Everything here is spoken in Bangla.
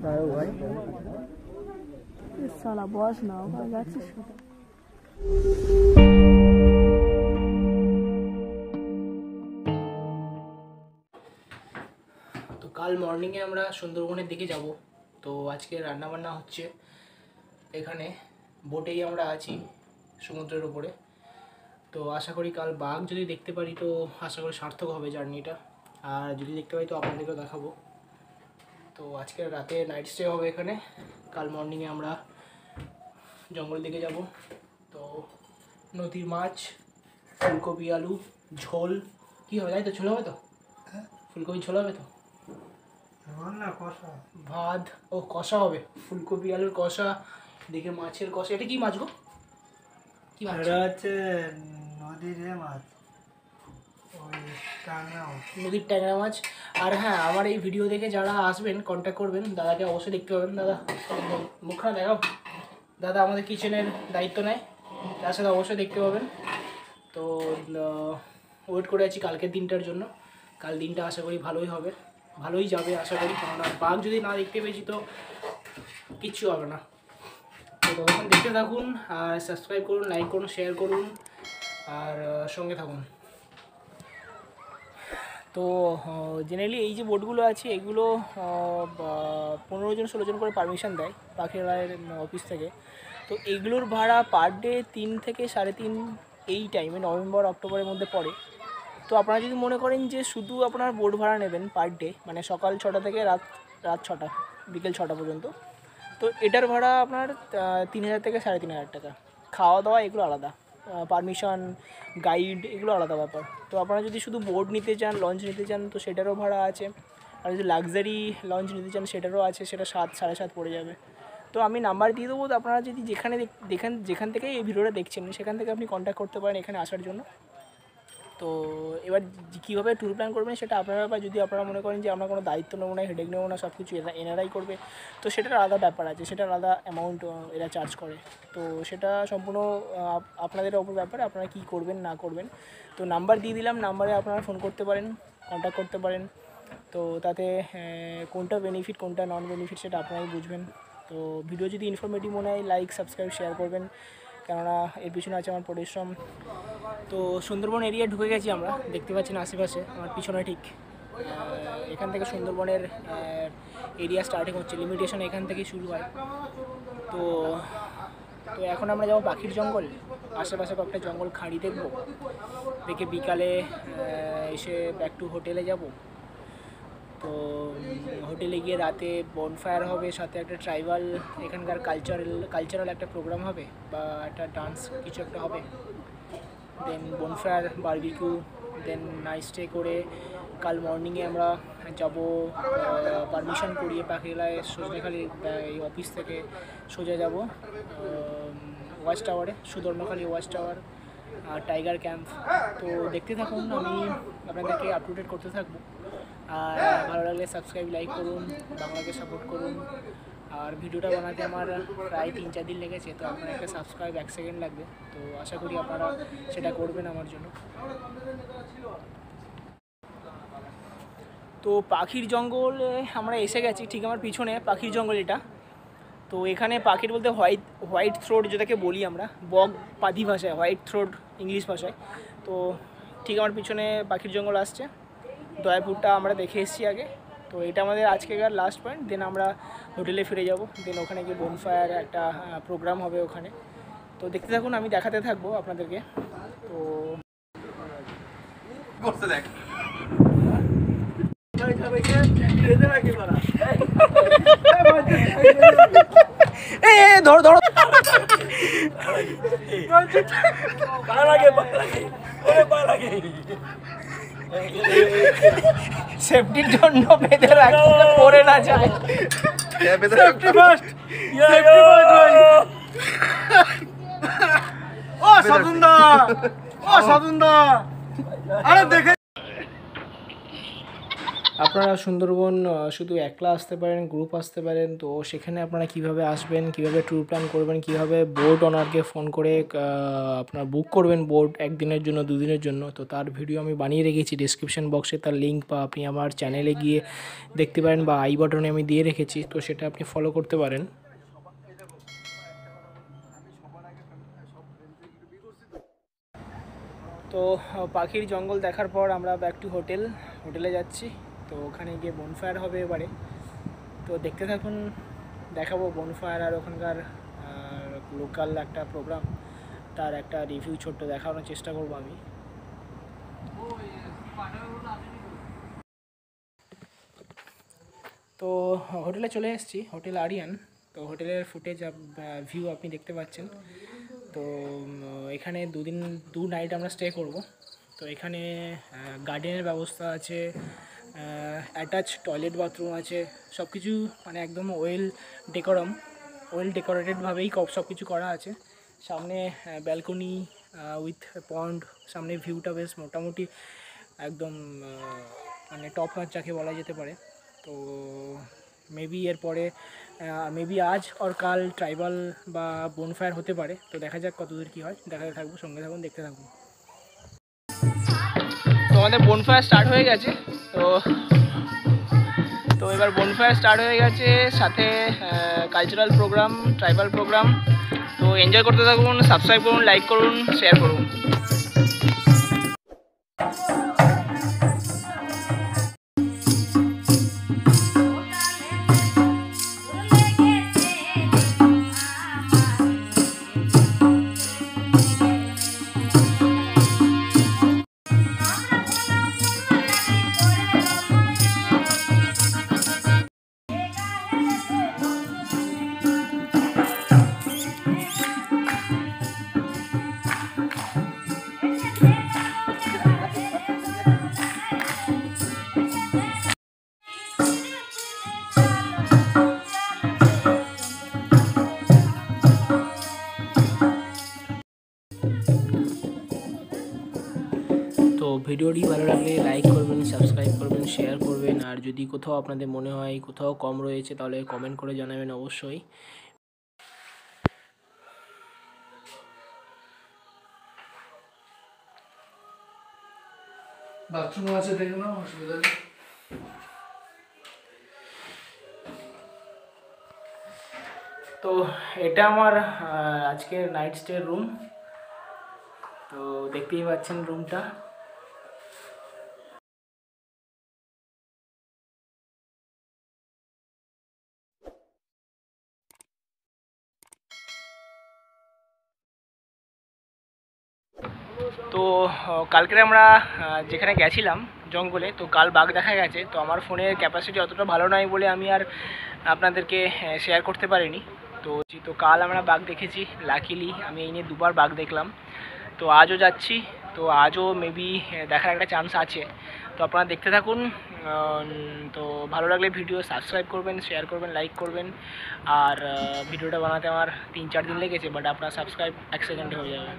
ভাই সালা বস না ওখানে যাচ্ছিস তো কাল মর্নিংয়ে আমরা সুন্দরবনের দিকে যাব। তো আজকে রান্না বান্না হচ্ছে এখানে, বোটেই আমরা আছি সমুদ্রের উপরে। তো আশা করি কাল বাঘ যদি দেখতে পারি তো আশা করি সার্থক হবে জার্নিটা, আর যদি দেখতে পাই তো আপনাদেরকেও দেখাবো। তো আজকে রাতে নাইট স্টে হবে এখানে, কাল মর্নিংয়ে আমরা জঙ্গলের দিকে যাব। তো নদীর মাছ, ফুলকপি আলু ঝোল কী হবে, তাই তো ঝোল হবে তো, ফুলকপি ঝোল হবে তো, ভাত ও কষা হবে, ফুলকপি আলুর কষা, দেখে মাছের কষা। এটা কি মাছ গো, কি মাছ? এটা হচ্ছে নদীর মাছ, নদীর ট্যাংরা মাছ। আর হ্যাঁ, আমার এই ভিডিও দেখে যারা আসবেন কন্ট্যাক্ট করবেন, দাদাকে অবশ্যই দেখতে পাবেন। দাদা মুখখানা দেখাও, দাদা আমাদের কিচেনের দায়িত্ব নেয়, তার সাথে অবশ্যই দেখতে পাবেন। তো ওয়েট করে আছি কালকের দিনটার জন্য। কাল দিনটা আশা করি ভালোই হবে, ভালোই যাবে আশা করি, কারণ আর বাঘ যদি না দেখতে পেয়েছি তো কিচ্ছু হবে না। তো তখন দেখতে থাকুন, আর সাবস্ক্রাইব করুন, লাইক করুন, শেয়ার করুন, আর সঙ্গে থাকুন। তো জেনারেলি এই যে বোটগুলো আছে এগুলো 15 জন 16 জন করে পারমিশন দেয় পাখিরালয়ের অফিস থেকে। তো এগুলোর ভাড়া পার ডে 3 থেকে 3.5 এই টাইমে নভেম্বর অক্টোবরের মধ্যে পড়ে। তো আপনারা যদি মনে করেন যে শুধু আপনার বোট ভাড়া নেবেন পার ডে, মানে সকাল 6টা থেকে রাত 6টা বিকেল 6টা পর্যন্ত, তো এটার ভাড়া আপনার 3000 থেকে 3500 টাকা। খাওয়া দাওয়া এগুলো আলাদা, পারমিশন, গাইড এগুলো আলাদা ব্যাপার। তো আপনারা যদি শুধু বোট নিতে চান, লঞ্চ নিতে চান তো সেটারও ভাড়া আছে, আর যদি লাক্সারি লঞ্চ নিতে চান সেটারও আছে, সেটা 7 7.5 পড়ে যাবে। তো আমি নাম্বার দিয়ে দেবো, তো আপনারা যদি যেখান থেকে এই ভিডিওটা দেখছেন সেখান থেকে আপনি কন্ট্যাক্ট করতে পারেন এখানে আসার জন্য। তো এবার কীভাবে ট্যুর প্ল্যান করবেন সেটা আপনার ব্যাপার। যদি আপনারা মনে করেন যে আমরা কোনো দায়িত্ব নেবো না, হেডেক নেবো না, সব কিছু এনারাই করবে, তো সেটার আলাদা ব্যাপার আছে, সেটার আলাদা অ্যামাউন্ট এরা চার্জ করে। তো সেটা সম্পূর্ণ আপনাদের ওপর ব্যাপারে, আপনারা কী করবেন না করবেন। তো নাম্বার দিয়ে দিলাম, নাম্বারে আপনারা ফোন করতে পারেন, কন্ট্যাক্ট করতে পারেন। তো তাতে কোনটা বেনিফিট কোনটা নন বেনিফিট সেটা আপনারাই বুঝবেন। তো ভিডিও যদি ইনফরমেটিভ মনে হয় লাইক সাবস্ক্রাইব শেয়ার করবেন, কেননা এর পিছনে আছে আমার পরিশ্রম। তো সুন্দরবন এরিয়া ঢুকে গেছি আমরা, দেখতে পাচ্ছেন আশেপাশে আমার পিছনে ঠিক এখান থেকে সুন্দরবনের এরিয়া স্টার্টিং হচ্ছে, লিমিটেশন এখান থেকেই শুরু হয়। তো তো এখন আমরা যাবো পাখির জঙ্গল, আশেপাশে কয়েকটা জঙ্গল খাঁড়ি দেখবো, দেখে বিকালে এসে ব্যাক টু হোটেলে যাব। তো হোটেলে গিয়ে রাতে বনফায়ার হবে, সাথে একটা ট্রাইবাল এখানকার কালচারাল একটা প্রোগ্রাম হবে, বা একটা ডান্স কিছু একটা হবে। দেন বনফায়ার, বারবিকিউ, দেন নাইট স্টে করে কাল মর্নিংয়ে আমরা যাব পারমিশন করিয়ে পাখিরালয় সজনেখালি এই অফিস থেকে সোজা যাব ওয়াচ টাওয়ারে, সুদর্ণখালি ওয়াচ টাওয়ার আর টাইগার ক্যাম্প। তো দেখতে থাকুন, আমি আপনাদেরকে আপ টু ডেট করতে থাকবো। আর ভালো লাগলে সাবস্ক্রাইব লাইক করুন, বাংলাকে সাপোর্ট করুন। আর ভিডিওটা বানাতে আমার প্রায় 3-4 দিন লেগেছে, তো আপনার একটা সাবস্ক্রাইব 1 সেকেন্ড লাগবে। তো আশা করি আপনারা সেটা করবেন আমার জন্য। তো পাখির জঙ্গলে আমরা এসে গেছি, ঠিক আমার পিছনে পাখির জঙ্গল এটা। তো এখানে পাখির বলতে হোয়াইট থ্রোট যেটাকে বলি আমরা, বক পাতি ভাষায়, হোয়াইট থ্রোট ইংলিশ ভাষায়। তো ঠিক আমার পিছনে পাখির জঙ্গল আসছে, দয়াপুরটা আমরা দেখে এসেছি আগে। তো এটা আমাদের আজকেকার লাস্ট পয়েন্ট, দেন আমরা হোটেলে ফিরে যাব। দেন ওখানে গিয়ে বনফায়ার একটা প্রোগ্রাম হবে ওখানে। তো দেখতে থাকুন, আমি দেখাতে থাকবো আপনাদেরকে। তো দেখ ধরো ধরো সেফটির জন্য বেঁধে রাখতে পড়ে না যায়। Safety first, safety first. ও সাধুন্দা, ও সাধুন্দা, আরে দেখে আপনারা সুন্দরবন শুধু একলা আসতে পারেন, গ্রুপ আসতে পারেন। তো সেখানে আপনারা কিভাবে আসবেন, কিভাবে ট্যুর প্ল্যান করবেন, কিভাবে বোট ওনারকে ফোন করে আপনার বুক করবেন বোট একদিনের জন্য, দুদিনের জন্য, তো তার ভিডিও আমি বানিয়ে রেখেছি ডিসক্রিপশন বক্সে। তার লিঙ্ক বা আপনি আমার চ্যানেলে গিয়ে দেখতে পারেন, বা আই বাটনে আমি দিয়ে রেখেছি, তো সেটা আপনি ফলো করতে পারেন। তো পাখির জঙ্গল দেখার পর আমরা ব্যাক টু হোটেলে যাচ্ছি। তো ওখানে গিয়ে বনফায়ার হবে এবারে। তো দেখতে থাকুন, দেখাবো বনফায়ার আর ওখানকার লোকাল একটা প্রোগ্রাম, তার একটা রিভিউ ছোট্ট দেখানোর চেষ্টা করব আমি। তো হোটেলে চলে এসেছি, হোটেল আরিয়ান। তো হোটেলের ফুটেজ ভিউ আপনি দেখতে পাচ্ছেন। তো এখানে দু নাইট আমরা স্টে করব। তো এখানে গার্ডেনের ব্যবস্থা আছে, অ্যাটাচ টয়লেট বাথরুম আছে, সব কিছু মানে একদম ওয়েল ডেকোরেটেডভাবেই সব কিছু করা আছে। সামনে ব্যালকনি উইথ পন্ড, সামনে ভিউটা বেশ মোটামুটি একদম মানে টপ নাচ যাকে বলা যেতে পারে। তো মেবি এরপরে মেবি আজ আর কাল ট্রাইবাল বা বনফায়ার হতে পারে। তো দেখা যাক কতদূর কী হয়, দেখাতে থাকবো, সঙ্গে থাকুন, দেখতে থাকুন। তো আমাদের বনফায়ার স্টার্ট হয়ে গেছে। তো তো এবার বনফায়ার স্টার্ট হয়ে গেছে, সাথে কালচারাল প্রোগ্রাম, ট্রাইবাল প্রোগ্রাম। তো এনজয় করতে থাকুন, সাবস্ক্রাইব করুন, লাইক করুন, শেয়ার করুন। তো ভিডিওটি ভালো লাগলে লাইক করবেন, সাবস্ক্রাইব করবেন, শেয়ার করবেন। আর যদি কোথাও আপনাদের মনে হয় কোথাও কম রয়েছে, তাহলে কমেন্ট করে জানাবেন অবশ্যই। বাথরুম আছে, দেখে নাও, অসুবিধা নেই। তো এটা আমার আজকের নাইট স্টে রুম। তো দেখতেই পাচ্ছেন রুমটা। তো কালকে আমরা যেখানে গেছিলাম জঙ্গলে, তো কাল বাঘ দেখা গেছে। তো আমার ফোনের ক্যাপাসিটি অতটা ভালো নয় বলে আমি আর আপনাদেরকে শেয়ার করতে পারিনি। তো কাল আমরা বাঘ দেখেছি, লাকিলি আমি এই নিয়ে দুবার বাঘ দেখলাম। তো আজও যাচ্ছি, তো আজও মেবি দেখার একটা চান্স আছে। তো আপনারা দেখতে থাকুন। তো ভালো লাগলে ভিডিও সাবস্ক্রাইব করবেন, শেয়ার করবেন, লাইক করবেন। আর ভিডিওটা বানাতে আমার 3-4 দিন লেগেছে, বাট আপনার সাবস্ক্রাইব 1 সেকেন্ডে হয়ে যাবে।